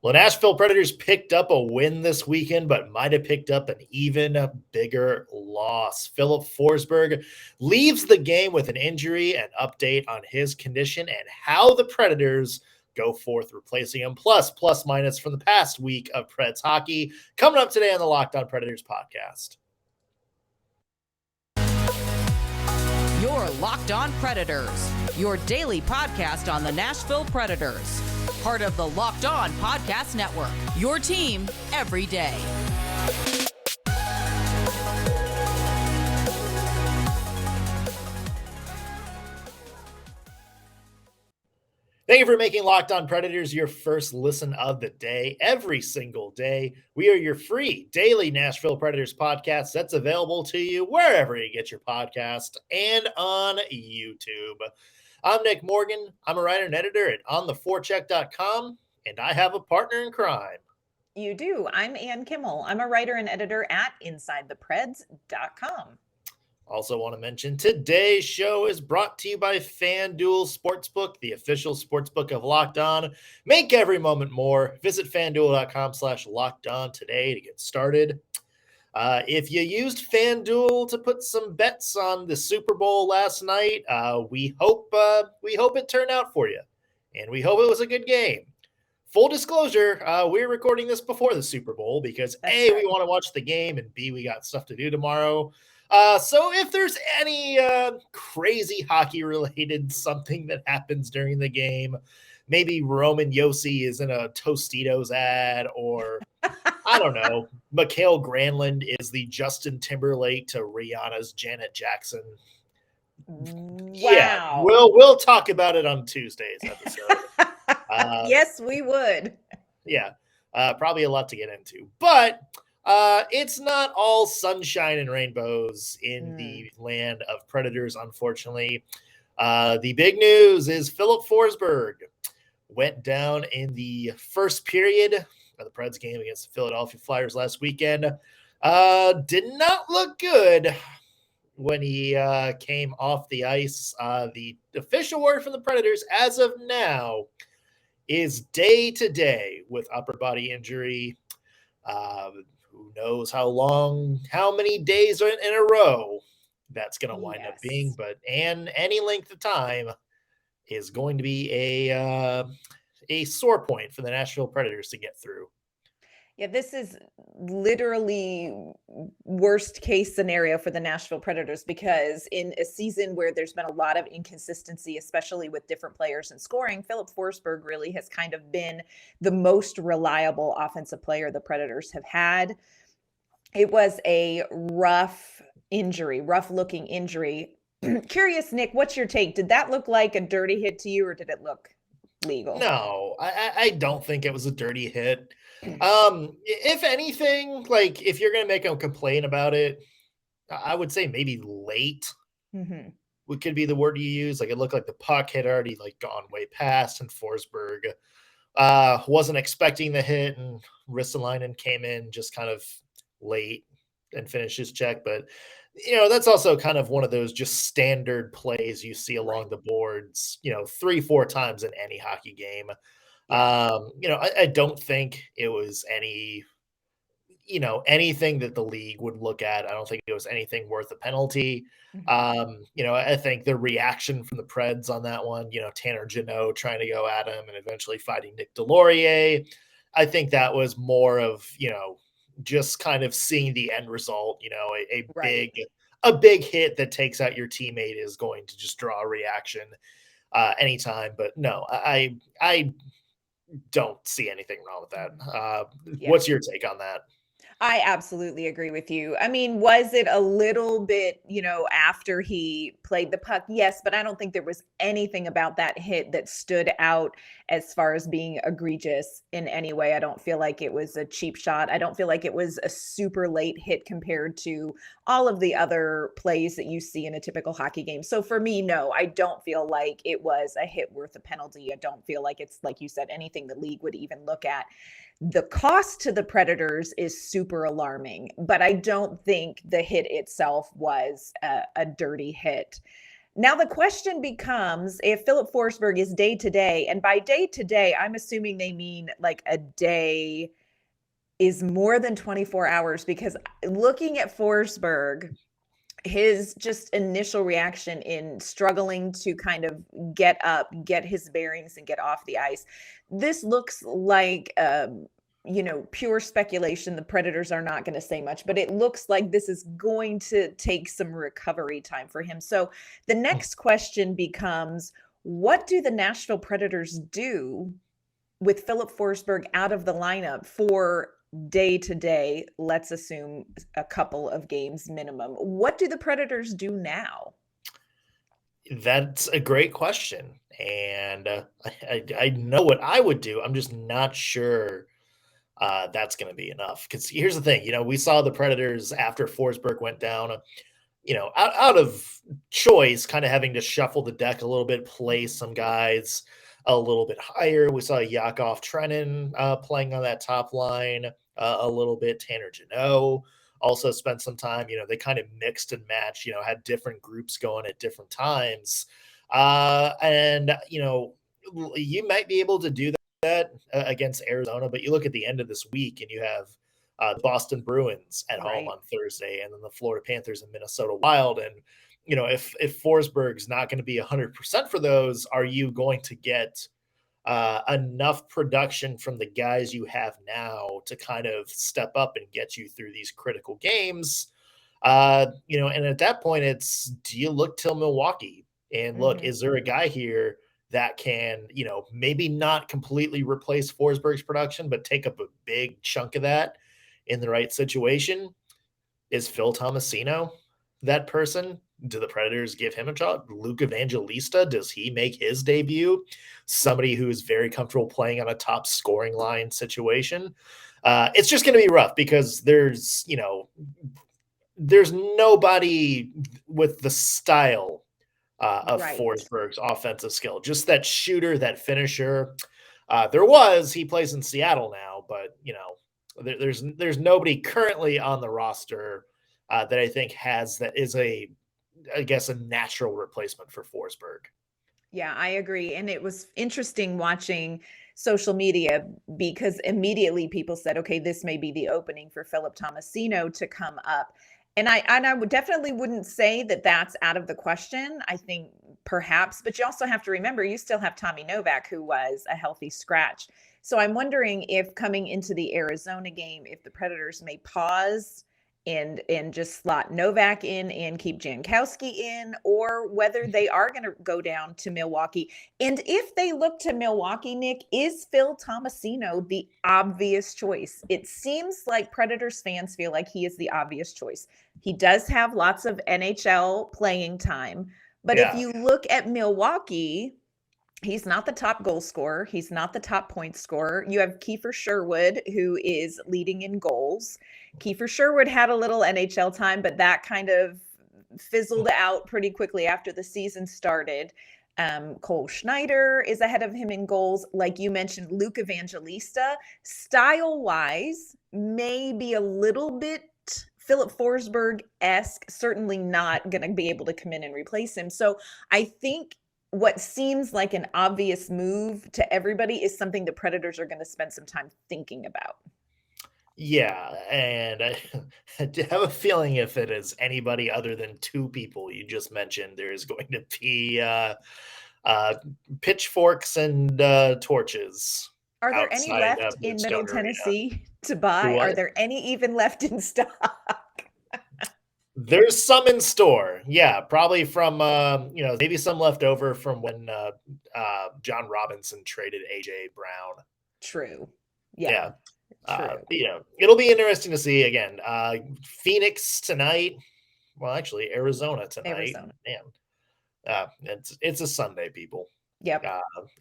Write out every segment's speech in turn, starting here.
Well, Nashville Predators picked up a win this weekend, but might have picked up an even bigger loss. Filip Forsberg leaves the game with an injury. An update on his condition and how the Predators go forth replacing him. Plus minus from the past week of Preds hockey. Coming up today on the Locked On Predators podcast. You're Locked On Predators, your daily podcast on the Nashville Predators. Part of the Locked On Podcast Network, your team every day. Thank you for making Locked On Predators your first listen of the day. Every single day, we are your free daily Nashville Predators podcast that's available to you wherever you get your podcast and on YouTube. I'm Nick Morgan. I'm a writer and editor at ontheforecheck.com, and I have a partner in crime. You do. I'm Ann Kimmel. I'm a writer and editor at InsideThePreds.com. Also want to mention today's show is brought to you by FanDuel Sportsbook, the official sportsbook of Locked On. Make every moment more. Visit FanDuel.com/LockedOn today to get started. If you used FanDuel to put some bets on the Super Bowl last night, we hope it turned out for you, and we hope it was a good game. Full disclosure, we're recording this before the Super Bowl because A, we want to watch the game, and B, we got stuff to do tomorrow. So if there's any crazy hockey-related something that happens during the game, maybe Roman Yossi is in a Tostitos ad, or I don't know, Mikhail Granlund is the Justin Timberlake to Rihanna's Janet Jackson. Wow. Yeah, we'll talk about it on Tuesday's episode. Yes, we would. Yeah, probably a lot to get into, but it's not all sunshine and rainbows in the land of Predators, unfortunately. The big news is Filip Forsberg went down in the first period of the Preds game against the Philadelphia Flyers last weekend. Did not look good when he came off the ice. The official word from the Predators as of now is day-to-day with upper body injury. Who knows how many days in a row that's going to wind up being, but any length of time is going to be a sore point for the Nashville Predators to get through. Yeah, this is literally worst case scenario for the Nashville Predators, because in a season where there's been a lot of inconsistency, especially with different players and scoring, Filip Forsberg really has kind of been the most reliable offensive player the Predators have had. It was a rough looking injury. Curious, Nick, what's your take? Did that look like a dirty hit to you, or did it look legal? No, I don't think it was a dirty hit. If anything, like if you're going to make a complaint about it, I would say maybe late would could be the word you use. Like it looked like the puck had already like gone way past, and Forsberg wasn't expecting the hit, and Ristolainen came in just kind of late and finished his check. But that's also kind of one of those just standard plays you see along the boards, 3-4 times in any hockey game. I don't think it was anything that the league would look at. I don't think it was anything worth a penalty. I think the reaction from the Preds on that one, Tanner Jeannot trying to go at him and eventually fighting Nick Delorier. I think that was more of, just kind of seeing the end result, a big hit that takes out your teammate is going to just draw a reaction anytime. But no, I don't see anything wrong with that. What's your take on that? I absolutely agree with you. I mean, was it a little bit, after he played the puck? Yes, but I don't think there was anything about that hit that stood out as far as being egregious in any way. I don't feel like it was a cheap shot. I don't feel like it was a super late hit compared to all of the other plays that you see in a typical hockey game. So for me, no, I don't feel like it was a hit worth a penalty. I don't feel like it's, like you said, anything the league would even look at. The cost to the Predators is super alarming, but I don't think the hit itself was a dirty hit. Now the question becomes if Filip Forsberg is day to day, and by day to day, I'm assuming they mean like a day is more than 24 hours, because looking at Forsberg, his just initial reaction in struggling to kind of get up, get his bearings, and get off the ice, this looks like pure speculation. The Predators are not going to say much, but it looks like this is going to take some recovery time for him. So the next question becomes, what do the Nashville Predators do with Filip Forsberg out of the lineup for day to day? Let's assume a couple of games minimum. What do the Predators do now? That's a great question. And I know what I would do. I'm just not sure that's going to be enough. Because here's the thing, we saw the Predators after Forsberg went down, out of choice, kind of having to shuffle the deck a little bit, play some guys a little bit higher. We saw Yakov Trenin playing on that top line a little bit. Tanner Jeannot also spent some time. They kind of mixed and matched, had different groups going at different times. And you might be able to do that against Arizona, but you look at the end of this week and you have the Boston Bruins at home on Thursday, and then the Florida Panthers and Minnesota Wild. And, if Forsberg's not going to be 100% for those, are you going to get enough production from the guys you have now to kind of step up and get you through these critical games? And at that point, it's, do you look till Milwaukee and look, is there a guy here that can, maybe not completely replace Forsberg's production, but take up a big chunk of that in the right situation? Is Phil Tomasino that person? Do the Predators give him a shot? Luke Evangelista, does he make his debut? Somebody who is very comfortable playing on a top scoring line situation. It's just going to be rough because there's nobody with the style of Forsberg's offensive skill. Just that shooter, that finisher. He plays in Seattle now, but there's nobody currently on the roster that I think is a natural replacement for Forsberg. Yeah, I agree. And it was interesting watching social media because immediately people said, okay, this may be the opening for Philip Tomasino to come up. And I would definitely wouldn't say that that's out of the question. I think perhaps, but you also have to remember, you still have Tommy Novak, who was a healthy scratch. So I'm wondering if coming into the Arizona game, if the Predators may pause and just slot Novak in and keep Jankowski in, or whether they are going to go down to Milwaukee. And if they look to Milwaukee, Nick, is Phil Tomasino the obvious choice? It seems like Predators fans feel like he is the obvious choice. He does have lots of NHL playing time, but if you look at Milwaukee, he's not the top goal scorer. He's not the top point scorer. You have Kiefer Sherwood, who is leading in goals. Kiefer Sherwood had a little NHL time, but that kind of fizzled out pretty quickly after the season started. Cole Schneider is ahead of him in goals. Like you mentioned, Luke Evangelista, style-wise, may be a little bit Filip Forsberg-esque, certainly not going to be able to come in and replace him. So I think what seems like an obvious move to everybody is something the Predators are going to spend some time thinking about. Yeah, and I have a feeling if it is anybody other than two people you just mentioned, there's going to be pitchforks and torches. Are there any left in Middle Tennessee to buy? Are there any even left in stock? There's some in store. Yeah, probably from, maybe some left over from when John Robinson traded A.J. Brown. True. Yeah. It'll be interesting to see again. Phoenix tonight. Well, actually, Arizona tonight. Man, it's a Sunday, people. Yep.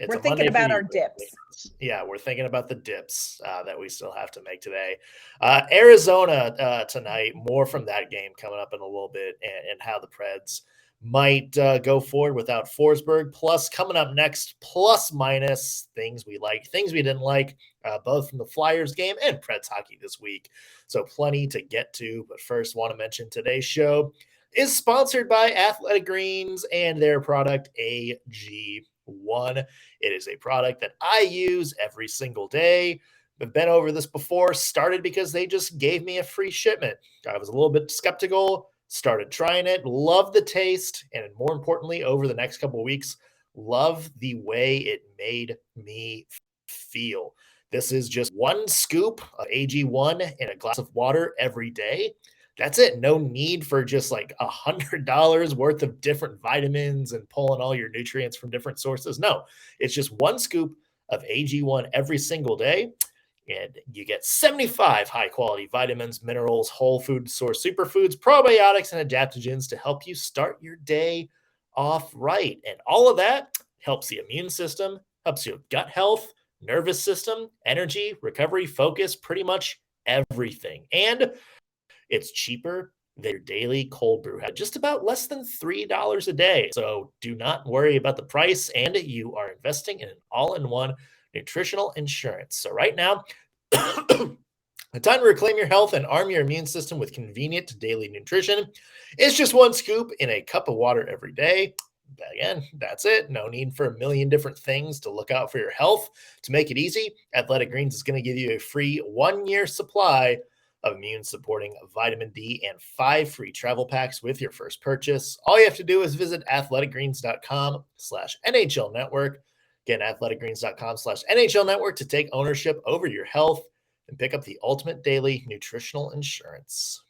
We're thinking about our dips. Yeah, we're thinking about the dips that we still have to make today. Arizona tonight, more from that game coming up in a little bit, and how the Preds might go forward without Forsberg. Plus, coming up next, plus minus things we liked, things we didn't like, both from the Flyers game and Preds hockey this week. So plenty to get to. But first, want to mention today's show is sponsored by Athletic Greens and their product AG1. It is a product that I use every single day. I've been over this before, started because they just gave me a free shipment. I was a little bit skeptical, started trying it, loved the taste, and more importantly, over the next couple of weeks, love the way it made me feel. This is just one scoop of AG1 in a glass of water every day. That's it. No need for just like $100 worth of different vitamins and pulling all your nutrients from different sources. No, it's just one scoop of AG1 every single day. And you get 75 high-quality vitamins, minerals, whole food source superfoods, probiotics, and adaptogens to help you start your day off right. And all of that helps the immune system, helps your gut health, nervous system, energy, recovery, focus, pretty much everything. And it's cheaper than your daily cold brew at just about less than $3 a day. So do not worry about the price, and you are investing in an all-in-one nutritional insurance. So right now, the time to reclaim your health and arm your immune system with convenient daily nutrition. It's just one scoop in a cup of water every day. Again, that's it. No need for a million different things to look out for your health. To make it easy, Athletic Greens is going to give you a free 1-year supply of immune-supporting vitamin D and 5 free travel packs with your first purchase. All you have to do is visit athleticgreens.com/NHL Network. Again, athleticgreens.com/NHL Network to take ownership over your health and pick up the ultimate daily nutritional insurance.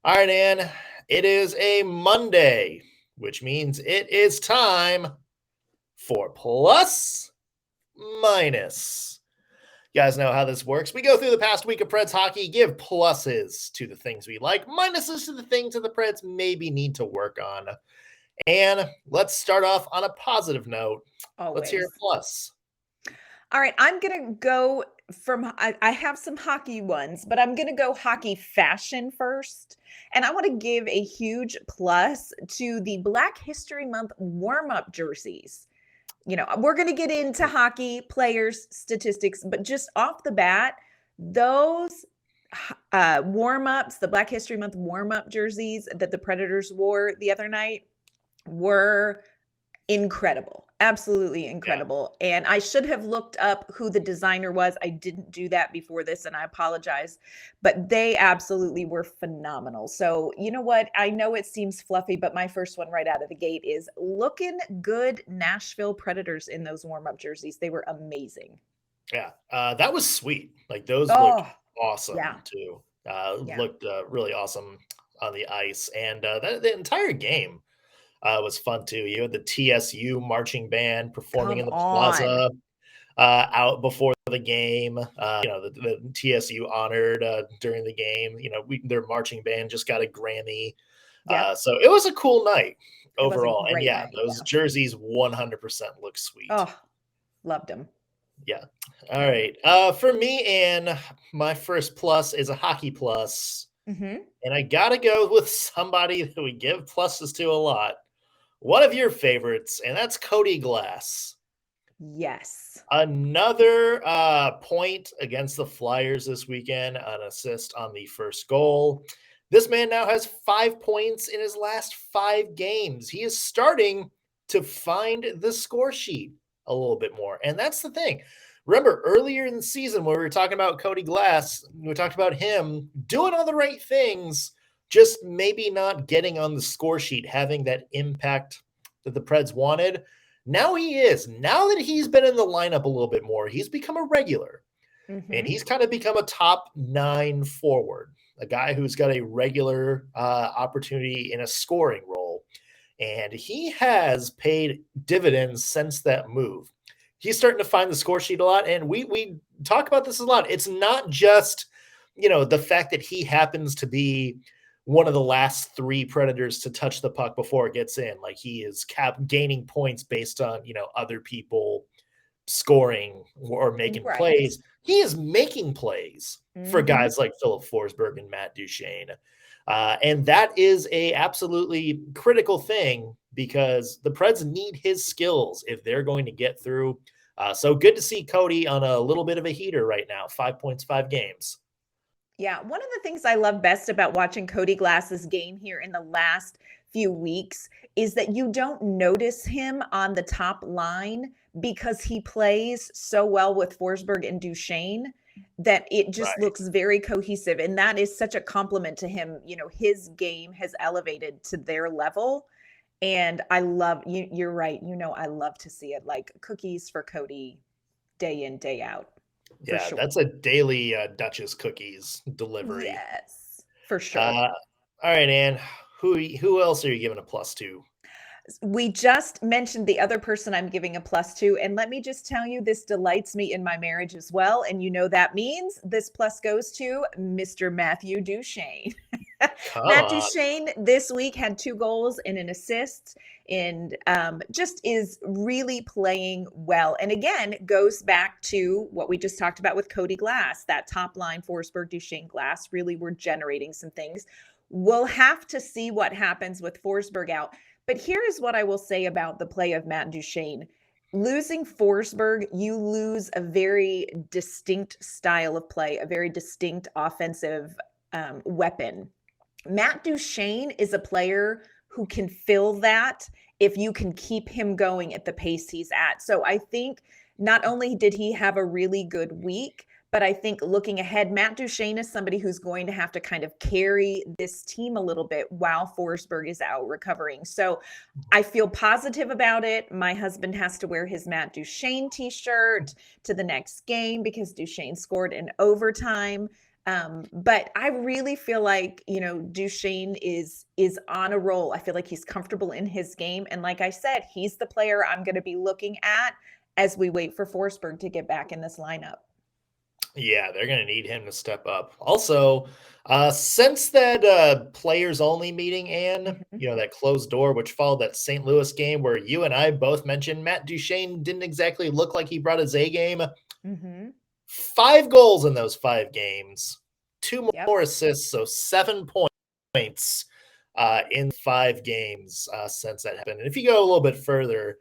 All right, Ann, it is a Monday, which means it is time for Plus Minus. You guys know how this works. We go through the past week of Preds hockey, give pluses to the things we like, minuses to the things that the Preds maybe need to work on. And let's start off on a positive note. Always. Let's hear a plus. All right, I'm going to go from, I have some hockey ones, but I'm going to go hockey fashion first. And I want to give a huge plus to the Black History Month warm-up jerseys. You know, we're going to get into hockey players, statistics, but just off the bat, those warm-ups, the Black History Month warm-up jerseys that the Predators wore the other night were incredible. Absolutely incredible. Yeah. And I should have looked up who the designer was. I didn't do that before this, and I apologize, but they absolutely were phenomenal. So you know what? I know it seems fluffy, but my first one right out of the gate is looking good Nashville Predators in those warm-up jerseys. They were amazing. Yeah, that was sweet. Like those looked awesome too. Looked really awesome on the ice, and the entire game was fun too. You had the TSU marching band performing in the plaza out before the game. The TSU honored during the game. You know, their marching band just got a Grammy. So it was a cool night overall. And those jerseys 100% look sweet. Oh, loved them. Yeah. All right. For me, and my first plus is a hockey plus. Mm-hmm. And I got to go with somebody that we give pluses to a lot. One of your favorites, and that's Cody Glass. Yes. Another point against the Flyers this weekend, an assist on the first goal. This man now has 5 points in his last 5 games. He is starting to find the score sheet a little bit more. And that's the thing. Remember, earlier in the season when we were talking about Cody Glass, we talked about him doing all the right things, just maybe not getting on the score sheet, having that impact that the Preds wanted. Now he is. Now that he's been in the lineup a little bit more, he's become a regular. Mm-hmm. And he's kind of become a top 9 forward, a guy who's got a regular opportunity in a scoring role. And he has paid dividends since that move. He's starting to find the score sheet a lot. And we talk about this a lot. It's not just, the fact that he happens to be one of the last 3 Predators to touch the puck before it gets in. Like he is gaining points based on, other people scoring or making plays. He is making plays for guys like Filip Forsberg and Matt Duchene. And that is a absolutely critical thing because the Preds need his skills if they're going to get through. So good to see Cody on a little bit of a heater right now. 5 points, 5 games. Yeah, one of the things I love best about watching Cody Glass's game here in the last few weeks is that you don't notice him on the top line because he plays so well with Forsberg and Duchene that it just Right. looks very cohesive. And that is such a compliment to him. His game has elevated to their level. And I love you. You're right. I love to see it, like cookies for Cody day in, day out, for Yeah, sure. that's a daily Duchess cookies delivery. Yes, for sure. All right, Ann. Who else are you giving a plus to? We just mentioned the other person I'm giving a plus to, and let me just tell you, this delights me in my marriage as well. And that means this plus goes to Mr. Matthew Duchene. Come Matt on. Duchene this week had 2 goals and an assist, and just is really playing well. And again, goes back to what we just talked about with Cody Glass. That top line, Forsberg, Duchene, Glass, really were generating some things. We'll have to see what happens with Forsberg out. But here is what I will say about the play of Matt Duchene. Losing Forsberg, you lose a very distinct style of play, a very distinct offensive weapon. Matt Duchene is a player who can fill that if you can keep him going at the pace he's at. So I think not only did he have a really good week, but I think looking ahead, Matt Duchene is somebody who's going to have to kind of carry this team a little bit while Forsberg is out recovering. So I feel positive about it. My husband has to wear his Matt Duchene t-shirt to the next game because Duchene scored in overtime. But I really feel like, Duchene is on a roll. I feel like he's comfortable in his game. And like I said, he's the player I'm going to be looking at as we wait for Forsberg to get back in this lineup. Yeah, they're going to need him to step up. Also, since that players only meeting, Ann, that closed door, which followed that St. Louis game where you and I both mentioned Matt Duchene didn't exactly look like he brought his A game. 5 goals in those 5 games, 2 more assists, so 7 points in 5 games since that happened. And if you go a little bit further,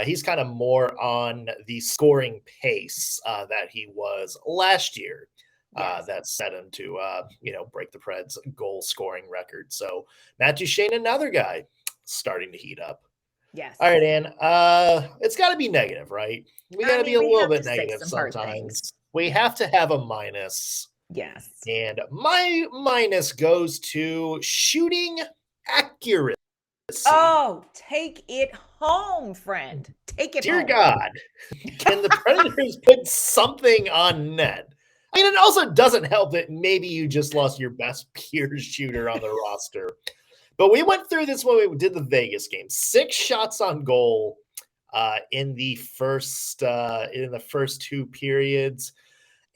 he's kind of more on the scoring pace that he was last year. That set him to, break the Preds goal scoring record. So Matt Duchene, another guy starting to heat up. Yes. All right, Ann. It's got to be negative, right? We got to be a little bit negative sometimes. We have to have a minus. Yes. And my minus goes to shooting accuracy. Oh, take it home, friend. Take it Dear home. God, can the Predators put something on net? I mean, it also doesn't help that maybe you just lost your best pure shooter on the roster. But we went through this when we did the Vegas game. 6 shots on goal in the first 2 periods.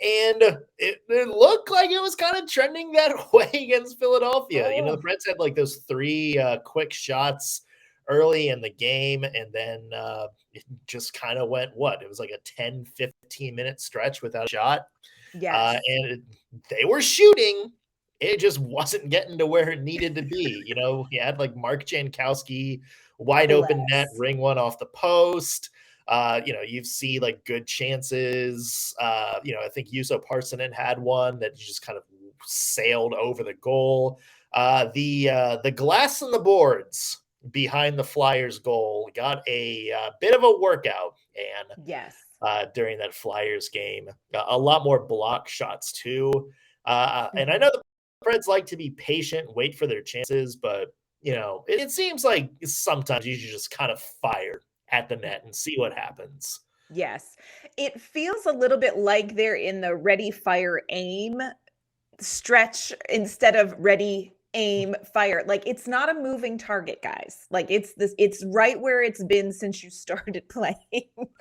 And it looked like it was kind of trending that way against Philadelphia. Oh. The Preds had like those 3 quick shots early in the game, and then it just kind of went, it was like a 10-15 minute stretch without a shot. Yes. And they were shooting. It just wasn't getting to where it needed to be. He had like Mark Jankowski wide open net, ring one off the post. You see like good chances. I think Juuso Parssinen had one that just kind of sailed over the goal. The glass on the boards behind the Flyers goal got a bit of a workout, and yes, during that Flyers game, a lot more block shots too. And I know the Preds like to be patient, wait for their chances, but it seems like sometimes you should just kind of fire at the net and see what happens. Yes. It feels a little bit like they're in the ready, fire, aim stretch instead of ready, aim, fire. Like it's not a moving target, guys. Like it's right where it's been since you started playing.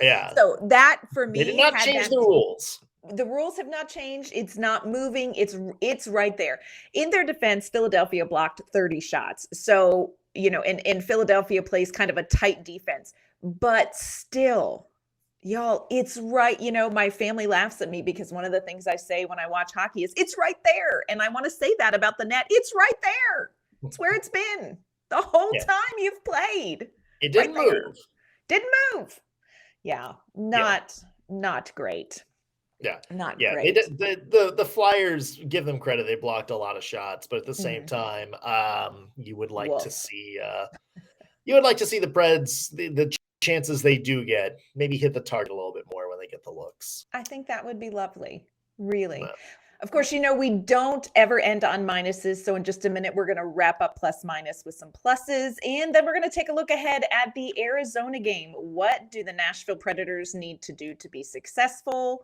Yeah. So that for me, they did not change the rules. The rules have not changed. It's not moving. It's right there. In their defense, Philadelphia blocked 30 shots. So, and Philadelphia plays kind of a tight defense, but still, y'all, it's right. My family laughs at me because one of the things I say when I watch hockey is it's right there. And I want to say that about the net. It's right there. It's where it's been the whole time you've played. It didn't move. Didn't move. Yeah. Not great. Yeah. Not Yeah. great. The Flyers, give them credit. They blocked a lot of shots, but at the same time, you would like to Woof. see the Preds, the chances they do get, maybe hit the target a little bit more when they get the looks. I think that would be lovely. Really. But, Of course, we don't ever end on minuses. So in just a minute, we're going to wrap up plus minus with some pluses. And then we're going to take a look ahead at the Arizona game. What do the Nashville Predators need to do to be successful?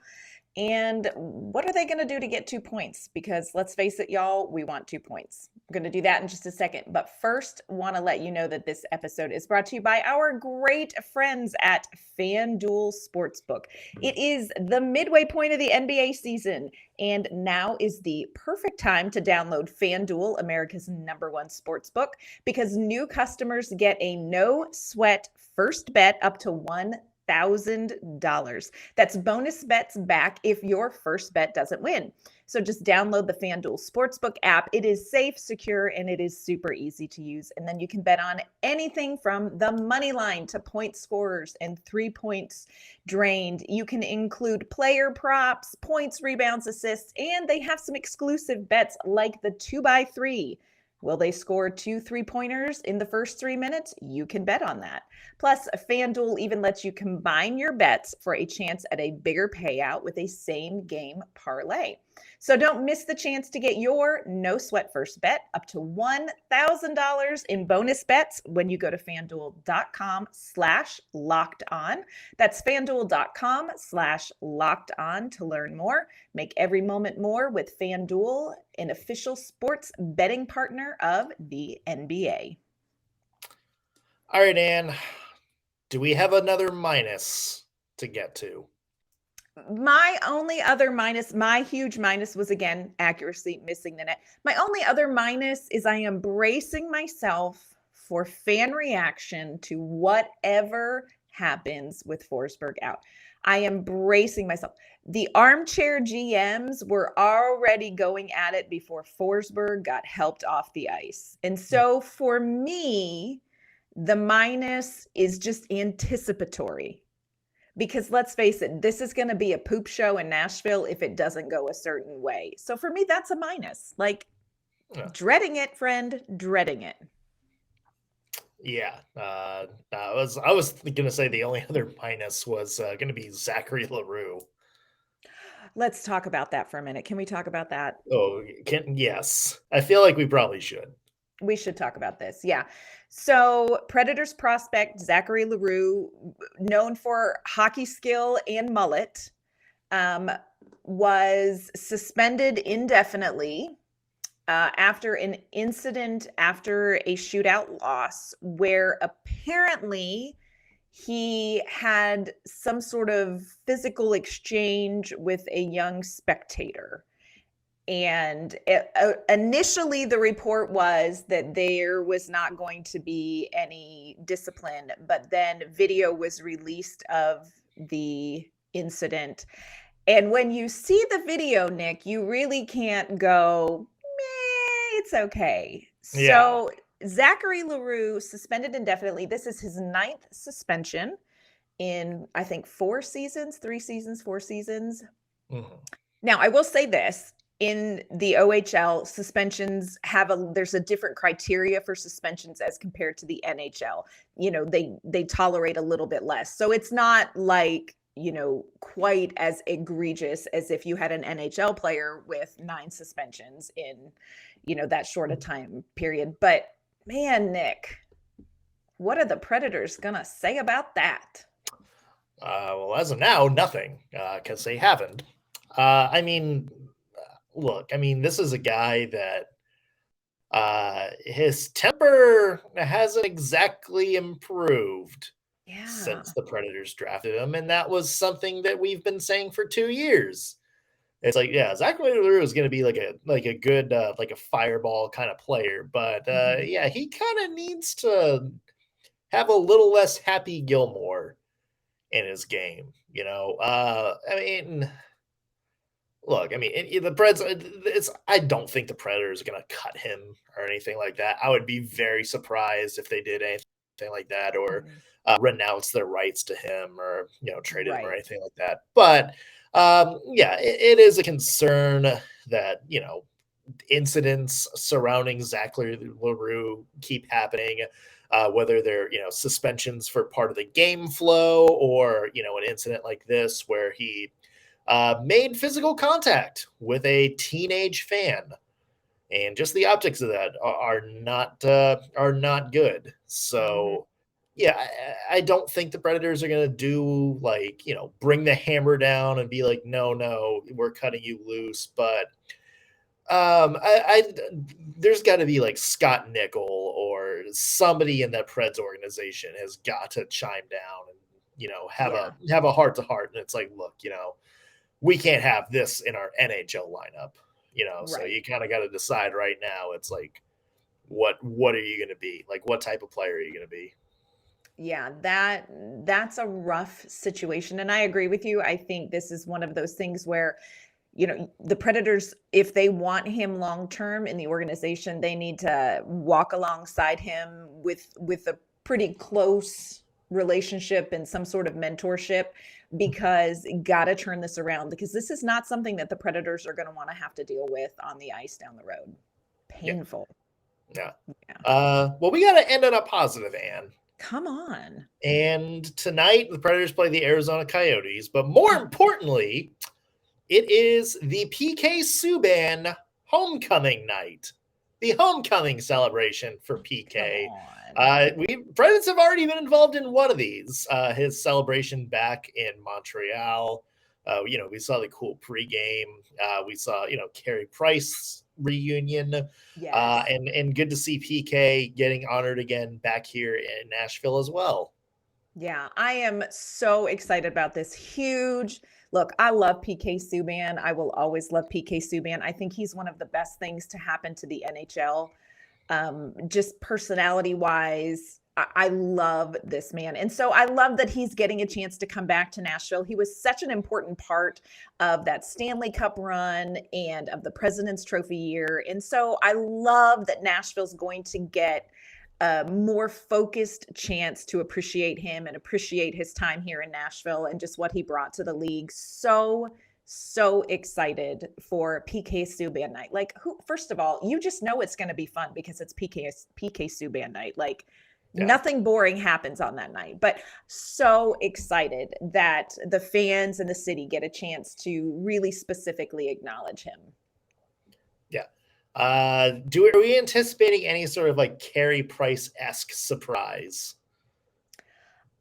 And what are they going to do to get 2 points? Because let's face it, y'all, we want 2 points. We're going to do that in just a second. But first, want to let you know that this episode is brought to you by our great friends at FanDuel Sportsbook. It is the midway point of the NBA season, and now is the perfect time to download FanDuel, America's #1 sportsbook, because new customers get a no-sweat first bet up to $1,000. That's bonus bets back if your first bet doesn't win. So just download the FanDuel Sportsbook app. It is safe, secure, and it is super easy to use. And then you can bet on anything from the money line to point scorers and 3 points drained. You can include player props, points, rebounds, assists, and they have some exclusive bets like the 2x3. Will they score 2 3-pointers in the first 3 minutes? You can bet on that. Plus, FanDuel even lets you combine your bets for a chance at a bigger payout with a same-game parlay. So don't miss the chance to get your no-sweat first bet up to $1,000 in bonus bets when you go to FanDuel.com/lockedon. That's FanDuel.com/lockedon to learn more. Make every moment more with FanDuel, an official sports betting partner of the NBA. all right, Ann, do we have another minus to get to? My only other minus, my huge minus was, again, accuracy, missing the net. My only other minus is I am bracing myself for fan reaction to whatever happens with Forsberg out. I am bracing myself. The armchair GMs were already going at it before Forsberg got helped off the ice. And so for me, the minus is just anticipatory. Because let's face it, this is going to be a poop show in Nashville if it doesn't go a certain way. So for me, that's a minus. Dreading it, friend, dreading it. Yeah. I was going to say the only other minus was going to be Zachary L'Heureux. Let's talk about that for a minute. Can we talk about that? Oh, yes. I feel like we probably should. We should talk about this. Yeah. So Predators prospect Zachary L'Heureux, known for hockey skill and mullet, was suspended indefinitely after an incident after a shootout loss where apparently he had some sort of physical exchange with a young spectator. And initially, the report was that there was not going to be any discipline, but then video was released of the incident. And when you see the video, Nick, you really can't go, meh, it's okay. Yeah. So Zachary L'Heureux suspended indefinitely. This is his 9th suspension in, I think, 4 seasons. Mm-hmm. Now, I will say this. In the OHL, suspensions there's a different criteria for suspensions as compared to the NHL. They tolerate a little bit less. So it's not like, quite as egregious as if you had an NHL player with 9 suspensions in, that short a time period. But man, Nick, what are the Predators going to say about that? Well, as of now, nothing, because they haven't. Look, this is a guy that his temper hasn't exactly improved since the Predators drafted him, and that was something that we've been saying for 2 years. It's like, yeah, Zachary L'Heureux is going to be like a good like a fireball kind of player, but yeah, he kind of needs to have a little less Happy Gilmore in his game. Look, the Preds, I don't think the Predators are going to cut him or anything like that. I would be very surprised if they did anything like that or renounce their rights to him or, traded him or anything like that. But Yeah, it is a concern that, incidents surrounding Zachary L'Heureux keep happening, whether they're, suspensions for part of the game flow or, an incident like this where he made physical contact with a teenage fan. And just the optics of that are not good. So, yeah, I don't think the Predators are going to do bring the hammer down and be like, no, we're cutting you loose. But there's got to be like Scott Nickel or somebody in that Preds organization has got to chime down and have a heart to heart. And it's like, look, we can't have this in our NHL lineup. So you kind of got to decide right now. It's like, what are you going to be? Like, what type of player are you going to be? Yeah, that's a rough situation. And I agree with you. I think this is one of those things where, the Predators, if they want him long-term in the organization, they need to walk alongside him with a pretty close relationship and some sort of mentorship, because got to turn this around, because this is not something that the Predators are going to want to have to deal with on the ice down the road. Painful. Yeah. Well, we got to end on a positive, Ann. Come on. And tonight the Predators play the Arizona Coyotes, but more importantly, it is the PK Subban homecoming night, the homecoming celebration for PK. Predators have already been involved in one of these, his celebration back in Montreal. We saw the cool pregame. We saw, Carey Price reunion. Yes. And good to see PK getting honored again back here in Nashville as well. Yeah, I am so excited about this. Huge. Look, I love PK Subban. I will always love PK Subban. I think he's one of the best things to happen to the NHL. Just personality wise, I love this man. And so I love that he's getting a chance to come back to Nashville. He was such an important part of that Stanley Cup run and of the President's Trophy year. And so I love that Nashville's going to get a more focused chance to appreciate him and appreciate his time here in Nashville and just what he brought to the league. So excited for PK Subban night. Like, first of all, you just know it's going to be fun because it's PK Subban night. Like, nothing boring happens on that night, but so excited that the fans and the city get a chance to really specifically acknowledge him. Yeah. Are we anticipating any sort of like Carey Price-esque surprise?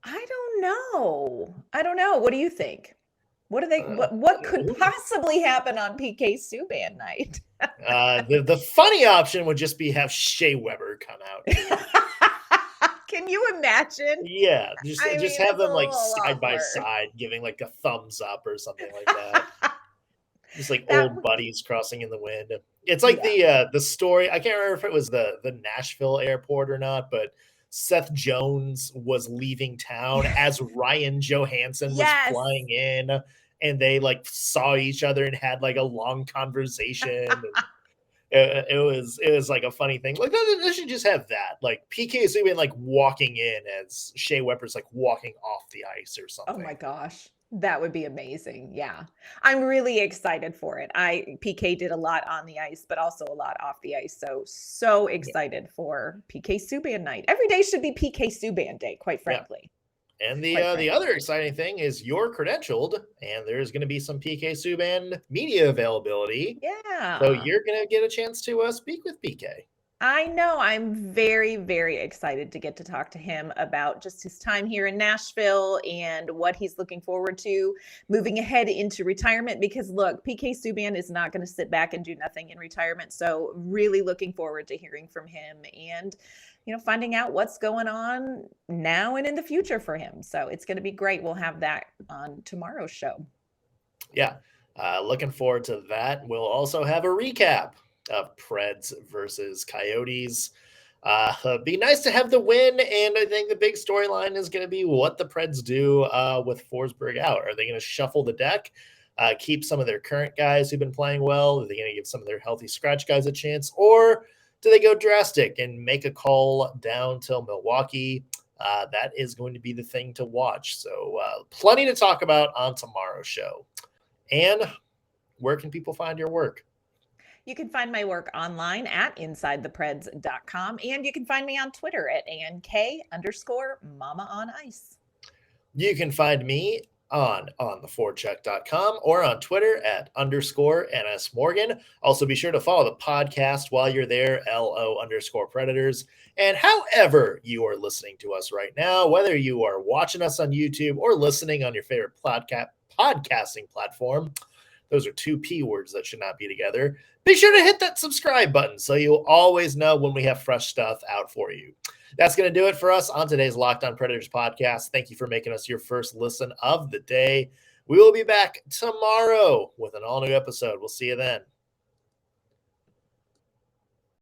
I don't know. What do you think? What do they? What could possibly happen on PK Subban night? The funny option would just be have Shea Weber come out. Can you imagine? Yeah, just have them like side by side, giving like a thumbs up or something like that. Just like old buddies crossing in the wind. It's like the story. I can't remember if it was the Nashville airport or not, but Seth Jones was leaving town as Ryan Johansson was flying in, and they like saw each other and had like a long conversation. And it was like a funny thing. Like they should just have that. Like PK Subban like walking in as Shea Weber's like walking off the ice or something. Oh my gosh. That would be amazing. Yeah. I'm really excited for it. PK did a lot on the ice, but also a lot off the ice. So excited for PK Subban night. Every day should be PK Subban day, quite frankly. Yeah. And the other exciting thing is you're credentialed, and there's going to be some PK Subban media availability. Yeah. So you're going to get a chance to speak with PK. I know. I'm very, very excited to get to talk to him about just his time here in Nashville and what he's looking forward to moving ahead into retirement. Because look, PK Subban is not going to sit back and do nothing in retirement. So really looking forward to hearing from him and, finding out what's going on now and in the future for him. So it's going to be great. We'll have that on tomorrow's show. Yeah. Looking forward to that. We'll also have a recap of Preds versus Coyotes. Be nice to have the win, and I think the big storyline is going to be what the Preds do with Forsberg out. Are they going to shuffle the deck, keep some of their current guys who've been playing well? Are they going to give some of their healthy scratch guys a chance, or do they go drastic and make a call down till Milwaukee? That is going to be the thing to watch. So plenty to talk about on tomorrow's show. And where can people find your work? You can find my work online at InsideThePreds.com, and you can find me on Twitter at ANK_Mama on Ice. You can find me on theforecheck.com or on Twitter at _NS Morgan. Also, be sure to follow the podcast while you're there, LO_Predators. And however you are listening to us right now, whether you are watching us on YouTube or listening on your favorite podcasting platform, those are two P words that should not be together. Be sure to hit that subscribe button so you'll always know when we have fresh stuff out for you. That's going to do it for us on today's Locked On Predators podcast. Thank you for making us your first listen of the day. We will be back tomorrow with an all-new episode. We'll see you then.